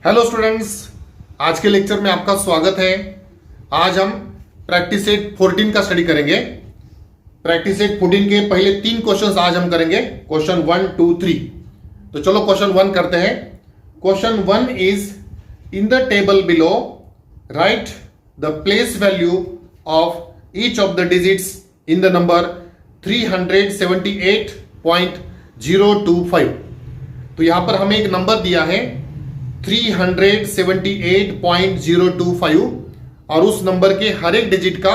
Hello students, आज के lecture में आपका स्वागत है। आज हम प्रैक्टिस सेट 14 का स्टडी करेंगे। प्रैक्टिस सेट 14 के पहले 3 क्वेश्चंस आज हम करेंगे, क्वेश्चन 1, 2, 3। तो चलो क्वेश्चन 1 करते हैं। Question 1 is in the table below right the place value of each of the digits in the number 378.025। तो यहां पर हमें एक नंबर दिया है 378.025 और उस नंबर के हर एक डिजिट का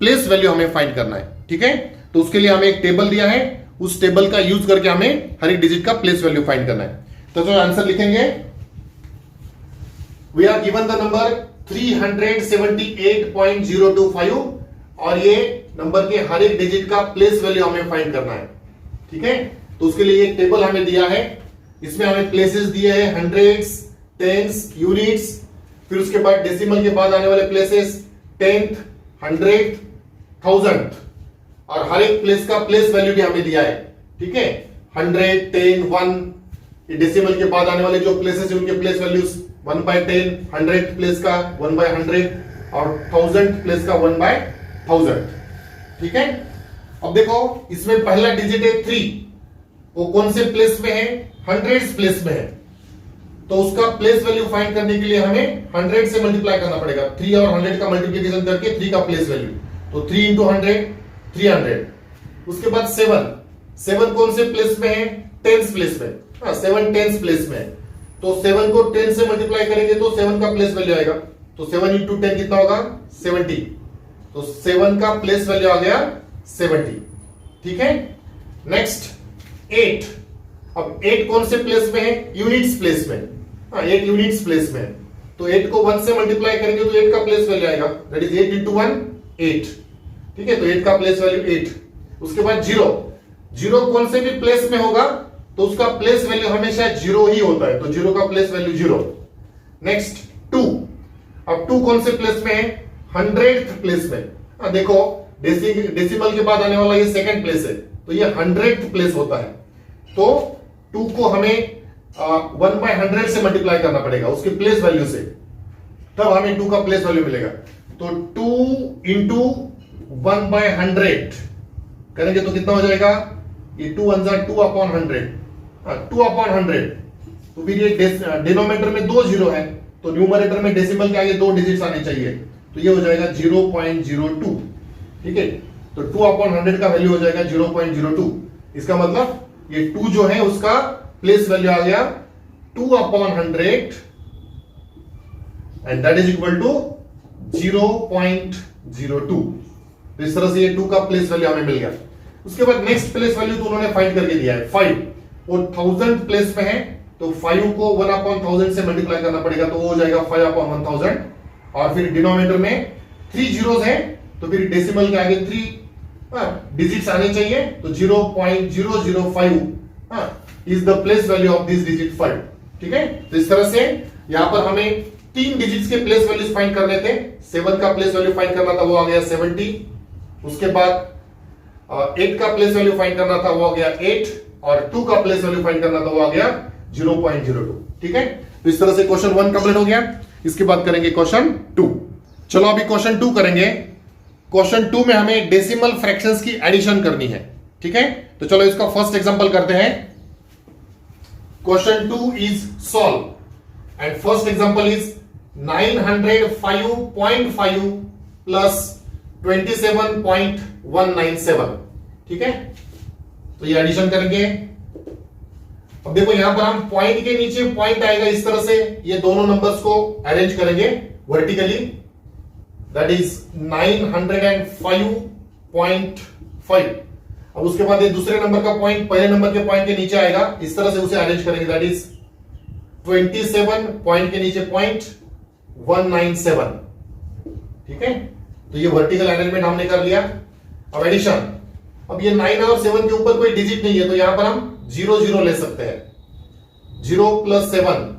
प्लेस वैल्यू हमें फाइंड करना है। ठीक है, तो उसके लिए हमें एक टेबल दिया है, उस टेबल का यूज करके हमें हर एक डिजिट का प्लेस वैल्यू फाइंड करना है। तो जो आंसर लिखेंगे, we are given the number 378.025 और ये नंबर के हर एक डिजिट का प्लेस वैल्यू हमें फाइंड करना है। ठीक है, तो उसके लिए एक टेबल हमें दिया है, इसमें हमें प्लेसेस दिए हैं हंड्रेड्स, टेंस, यूनिट्स, फिर उसके बाद डेसिमल के बाद आने वाले प्लेसेस टेंथ, हंड्रेड, थाउजेंड और हर एक प्लेस का प्लेस वैल्यू भी हमें दिया है। ठीक है, 100, 10, 1, डेसिमल के बाद आने वाले जो प्लेसेस है उनके प्लेस वैल्यूज 1/10, 100 प्लेस का 1/100 और 1000 प्लेस का 1/1000। ठीक है, अब देखो इसमें पहला डिजिट है 3, वो कौन से प्लेस में है? हंड्रेड्स प्लेस में है, तो उसका प्लेस वैल्यू फाइंड करने के लिए हमें 100 से मल्टीप्लाई करना पड़ेगा। 3 और 100 का मल्टीप्लिकेशन करके 3 का प्लेस वैल्यू, तो 3 इंटू 100 300। उसके बाद 7 कौन से प्लेस में है? टेंस प्लेस में। 7 टेंस प्लेस में है, तो 7 को 10 से मल्टीप्लाई करेंगे तो 7 का प्लेस वैल्यू आएगा, तो 7 इंटू 10 कितना होगा? 70। तो 7 का प्लेस वैल्यू आ गया 70। ठीक है, नेक्स्ट 8। अब 8 कौन से प्लेस में है? यूनिट्स प्लेस में। 8 यूनिट्स प्लेस में, तो 8 को 1 से मल्टीप्लाई करेंगे तो 8 का प्लेस वैल्यू आएगा, दैट इज 8 इंटू 1 8। ठीक है, तो 8 का प्लेस वैल्यू 8। उसके बाद 0 कौन से भी प्लेस में होगा तो उसका प्लेस वैल्यू हमेशा 0 ही होता है, तो 0 का प्लेस वैल्यू 0। नेक्स्ट 2। अब 2 कौन से प्लेस में है? 100th प्लेस में। देखो डेसिमल के बाद आने वाला ये सेकंड प्लेस है, तो ये 100th प्लेस होता है, तो 2 को हमें 1/100 से मल्टीप्लाई करना पड़ेगा उसके प्लेस वैल्यू से, तब हमें 2 का प्लेस वैल्यू मिलेगा। तो 2 इंटू 1/100 करेंगे तो कितना हो जाएगा? ये 2 1 2/100, 2/100। तो फिर ये डिनोमिनेटर में 2 0 है, तो न्यूमरेटर में डेसिमल के आगे 2 डिजिट्स आने चाहिए, तो ये हो जाएगा 0.02। ठीक है, तो 2/100 का वैल्यू हो जाएगा 0.02। इसका मतलब ये 2 जो है उसका प्लेस वैल्यू आ गया 2/100 and that is equal to 0.02। तो इस तरह से ये 2 का प्लेस वैल्यू हमें मिल गया। उसके बाद नेक्स्ट प्लेस वैल्यू तो उन्होंने फाइंड करके दिया है 5, और 1000 प्लेस में है, तो 5 को 1/1000 से मल्टीप्लाई करना पड़ेगा, तो वो हो जाएगा 5/1000। और फिर डिनोमिनेटर में 3 जीरोस है, तो फिर डेसिमल के आगे 3 डिजिट्स आने चाहिए, तो 0.005 is the place value of this digit 5। ठीक है, तो इस तरह से यहां पर हमें 3 डिजिट्स के प्लेस वैल्यूज फाइंड करने थे। 7 का प्लेस वैल्यू फाइंड करना था, वो आ गया 70। उसके बाद 8 का प्लेस वैल्यू फाइंड करना था, वो आ गया 8, और 2 का प्लेस वैल्यू फाइंड करना था, वो आ गया 0.02। ठीक है, तो इस तरह से क्वेश्चन 1 कंप्लीट हो गया। इसके बाद करेंगे क्वेश्चन 2। चलो अभी क्वेश्चन 2 करेंगे। क्वेश्चन 2 में हमें डेसिमल फ्रैक्शंस की एडिशन करनी है। ठीक है, तो चलो इसका फर्स्ट एग्जांपल करते हैं। Question 2 is solve and first example is 905.5 plus 27.197। ठीक है, तो ये एडिशन करेंगे। अब देखो यहां पर हम पॉइंट के नीचे पॉइंट आएगा, इस तरह से ये दोनों नंबर्स को अरेंज करेंगे वर्टिकली, दैट इज 905.5। अब उसके बाद ये दूसरे नंबर का पॉइंट पहले नंबर के पॉइंट के नीचे आएगा, इस तरह से उसे अरेंज करेंगे, दैट इज 27 पॉइंट के नीचे पॉइंट 197। ठीक है, तो ये वर्टिकल अरेंजमेंट हमने कर लिया। अब एडिशन, अब ये 9 और 7 के ऊपर कोई डिजिट नहीं है, तो यहां पर हम 0 0 ले सकते हैं। 0 प्लस 7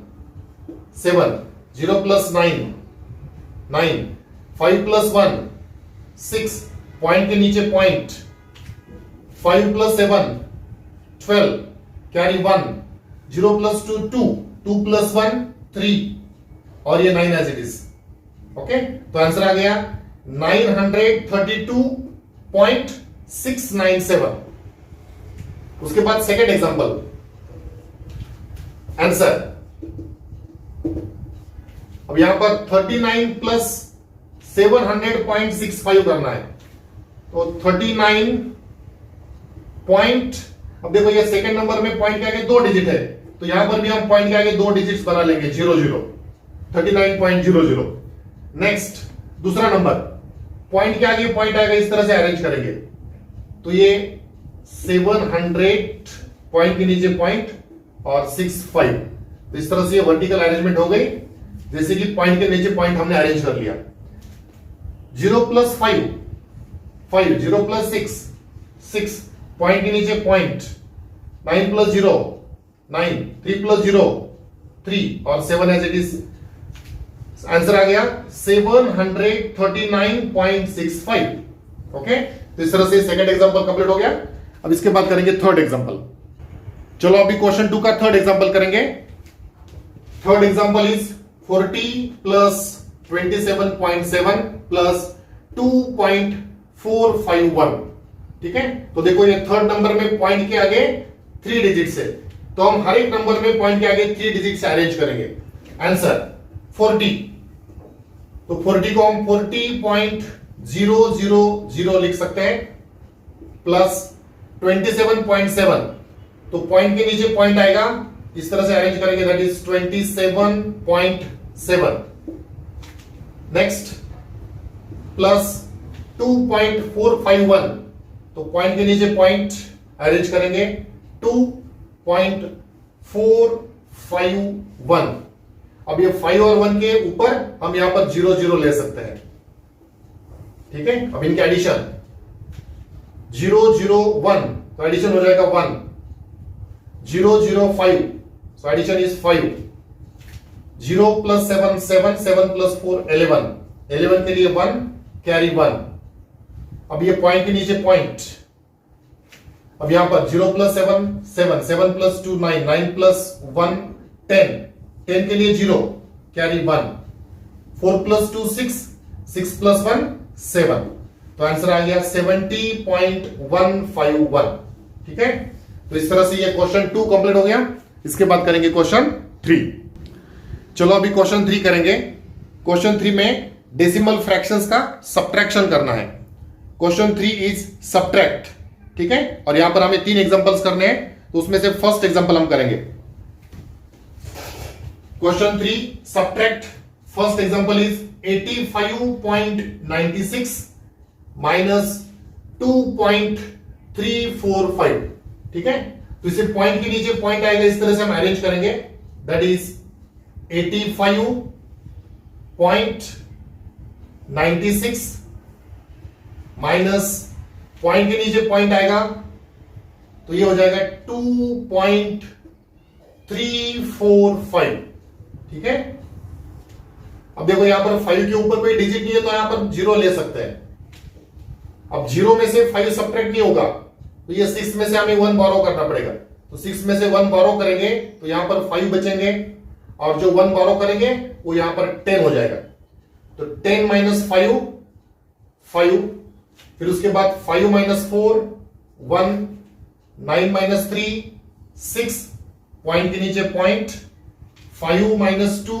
7, 0 प्लस 9 9, 5 प्लस 1 6, पॉइंट के नीचे point, 5 plus 7 12, carry 1, 0 plus 2 2, 2 plus 1 3, और ये 9 एज इट इज। ओके, तो आंसर आ गया 932.697। उसके बाद सेकेंड एग्जांपल, आंसर। अब यहां पर 39 प्लस 700.65 करना है, तो 39 पॉइंट, अब देखो ये सेकंड नंबर में पॉइंट के आगे 2 डिजिट है, तो यहां पर भी हम पॉइंट के आगे 2 डिजिट्स बना लेंगे, 00, 39.00। नेक्स्ट दूसरा नंबर, पॉइंट के आगे पॉइंट आएगा, इस तरह से अरेंज करेंगे, तो ये 700 पॉइंट के नीचे पॉइंट और 65, तो इस तरह से ये वर्टिकल अरेंजमेंट हो गई, जैसे कि पॉइंट के नीचे पॉइंट हमने अरेंज कर लिया। 0 प्लस 5, 0 प्लस 6, पॉइंट के नीचे पॉइंट, 9 प्लस 0, 9, 3 प्लस 0, 3 और 7 एज इट इज। आंसर आ गया 739.65। ओके, तो इस तरह से सेकंड एग्जांपल कंप्लीट हो गया। अब इसके बाद करेंगे थर्ड एग्जांपल। चलो अभी क्वेश्चन 2 का थर्ड एग्जांपल करेंगे। Third example is 40 plus 27.7 plus 2.451। ठीक है, तो देखो ये थर्ड नंबर में पॉइंट के आगे 3 डिजिट्स है, तो हम हर एक नंबर में पॉइंट के आगे 3 डिजिट से अरेंज करेंगे। आंसर 40, तो 40 को हम 40.000 लिख सकते हैं, प्लस 27.7, तो पॉइंट के नीचे पॉइंट आएगा, इस तरह से अरेंज करेंगे, दैट इज 27.7। नेक्स्ट प्लस 2.451, तो पॉइंट के नीचे पॉइंट अरेंज करेंगे, 2.451। अब ये 5 और 1 के ऊपर हम यहां पर 00 ले सकते हैं। ठीक है, अब इनके एडिशन 001, तो एडिशन हो जाएगा 1, 005, so addition is 5, 0 plus 7, 7, 7 plus 4, 11, 11 के लिए 1, कैरी 1। अब ये पॉइंट के नीचे पॉइंट, अब यहां पर 0 plus 7, 7, 7 plus 2, 9, 9 plus 1, 10, 10 के लिए 0, कैरी 1, 4 plus 2, 6, 6 plus 1, 7, तो आंसर आ गया 70.151। ठीक है, तो इस तरह से ये क्वेश्चन 2 कंप्लीट हो गया। इसके बाद करेंगे क्वेश्चन 3। चलो अभी क्वेश्चन 3 करेंगे। क्वेश्चन 3 में डेसिमल फ्रैक्शंस का सब्ट्रैक्शन करना है। Question 3 is subtract. ठीक है, और यहां पर हमें 3 एग्जांपल्स करने हैं, तो उसमें से फर्स्ट एग्जांपल हम करेंगे। Question 3 subtract, first example is 85.96 minus 2.345। ठीक है, तो इसे पॉइंट के नीचे पॉइंट आएगा, इस तरह से हम अरेंज करेंगे, दैट इज 85.96 माइनस पॉइंट के नीचे पॉइंट आएगा, तो ये हो जाएगा 2.345। ठीक है, अब देखो यहां पर 5 के ऊपर कोई डिजिट नहीं है, तो यहां पर 0 ले सकते हैं। अब 0 में से 5 सब्ट्रैक्ट नहीं होगा, तो ये 6 में से हमें 1 बोरो करना पड़ेगा, तो 6 में से 1 बोरो करेंगे, तो यहां पर 5 बचेंगे, और जो 1 बोरो करेंगे वो यहां पर 10 हो जाएगा, तो 10 माइनस 5, 5, फिर उसके बाद 5 माइनस 4, 1, 9 माइनस 3, 6, पॉइंट के नीचे पॉइंट, 5 माइनस 2,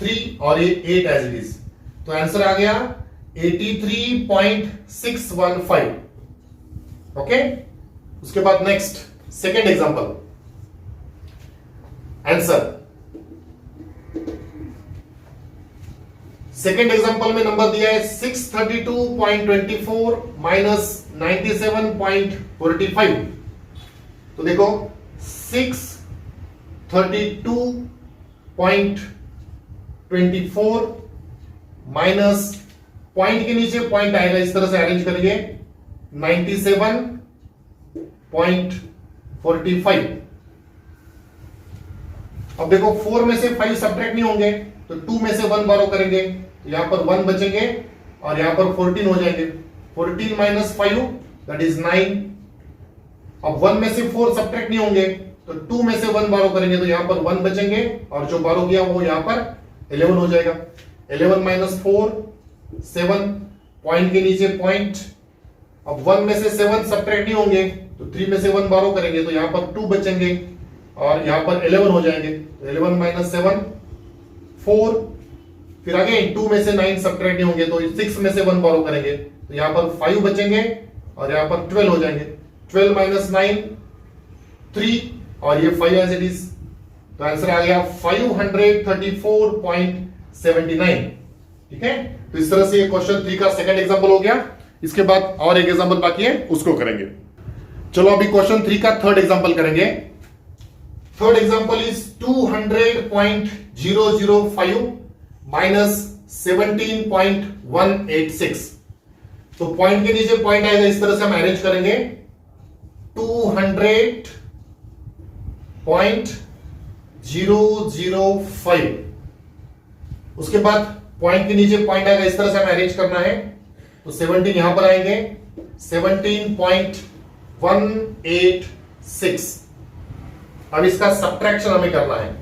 3 और ये 8 एज इट इज, तो आंसर आ गया 83.615। ओके, उसके बाद next second example, answer. Second example में नंबर दिया है 632.24 माइनस 97.45। तो देखो 632.24 माइनस पॉइंट के नीचे पॉइंट आएगा, इस तरह से अरेंज करेंगे, 97.45। अब देखो 4 में से 5 सब्ट्रैक्ट नहीं होंगे, तो 2 में से 1 बोरो करेंगे, तो यहां पर 1 बचेंगे और यहां पर 14 हो जाएंगे, 14 माइनस 5 दैट इज 9। अब 1 में से 4 सब्ट्रैक्ट नहीं होंगे, तो 2 में से 1 बोरो करेंगे, तो यहां पर 1 बचेंगे और जो बोरो किया वो यहां पर 11 हो जाएगा। 11 माइनस 4 7, पॉइंट के नीचे पॉइंट। अब 1 में से 7 सब्ट्रैक्ट नहीं होंगे तो 3 में से 1 बारो करेंगे तो यहां पर 2 बचेंगे और यहां पर 11 हो जाएंगे। 11 माइनस 7 4, फिर अगेन 2 में से 9 सब्ट्रैक्ट नहीं होंगे तो 6 में से 1 बारो करेंगे तो यहां पर 5 बचेंगे और यहां पर 12 हो जाएंगे। 12 माइनस 9 3 और ये 5 एज इट इज, तो आंसर आ गया 534.79। ठीक है, तो इस तरह से ये क्वेश्चन 3 का सेकंड एग्जांपल हो गया। इसके बाद और एक एग्जांपल बाकी है, उसको करेंगे। चलो अभी क्वेश्चन 3 का थर्ड एग्जांपल करेंगे। Third example is 200.005 minus 17.186। तो पॉइंट के नीचे पॉइंट आएगा, इस तरह से हम अरेंज करेंगे 200.005। उसके बाद पॉइंट के नीचे पॉइंट आएगा, इस तरह से हमें अरेंज करना है। तो 17 यहां पर आएंगे, 17.186। अब इसका सब्ट्रैक्शन हमें करना है।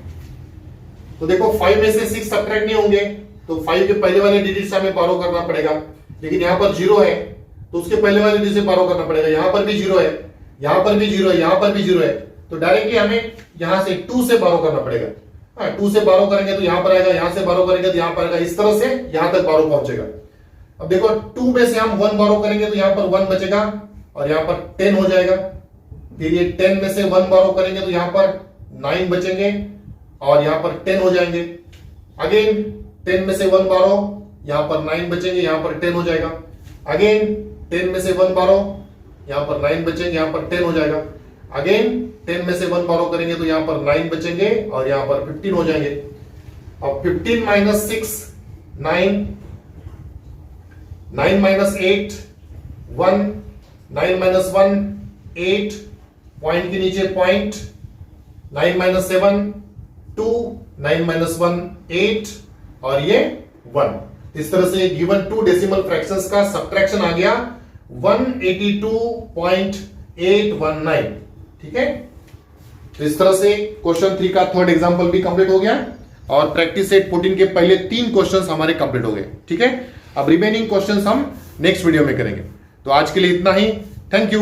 तो देखो 5 में से 6 सब्ट्रैक्ट नहीं होंगे तो 5 के पहले वाले डिजिट से हमें बारो करना पड़ेगा, लेकिन यहां पर 0 है तो उसके पहले वाले डिजिट से बारो करना पड़ेगा। यहां पर भी 0 है, यहां पर भी 0 है, यहां पर भी 0 है, तो डायरेक्टली हमें यहां से 2 से बारो करना पड़ेगा। 2 से बारो करेंगे तो यहां पर आएगा, यहां से बारो करेंगे तो यहां पर आएगा, इस तरह से यहां तक बारो पहुंचेगा। अब देखो 2 में से हम 1 बारो करेंगे तो यहां पर 1 बचेगा और यहां पर 10 हो जाएगा। फिर ये 10 में से 1 बारो करेंगे तो यहां पर 9 बचेंगे और यहां पर 10 हो जाएंगे। अगेन 10 में से 1 बारो, यहां पर 9 बचेंगे, यहां पर 10 हो जाएगा। अगेन 10 में से 1 बारो, यहां पर 9 बचेंगे, यहां पर 10 हो जाएगा। अगेन 10 में से 1 बारो करेंगे तो यहां पर 9 बचेंगे और यहां पर 15 हो जाएंगे। अब 15 माइनस 6 9, 9 माइनस 8 1, 9 माइनस 1 8, पॉइंट के नीचे पॉइंट, 9 माइनस 7 2, 9 माइनस 1 8 और ये 1। इस तरह से गिवन 2 डेसिमल फ्रैक्शंस का सब्ट्रैक्शन आ गया 182.819। ठीक है, तो इस तरह से क्वेश्चन 3 का थर्ड एग्जांपल भी कंप्लीट हो गया और प्रैक्टिस सेट 14 के पहले 3 क्वेश्चंस हमारे कंप्लीट हो गए। ठीक है, अब रिमेनिंग क्वेश्चंस हम नेक्स्ट वीडियो में करेंगे। तो आज के लिए इतना ही, थैंक यू।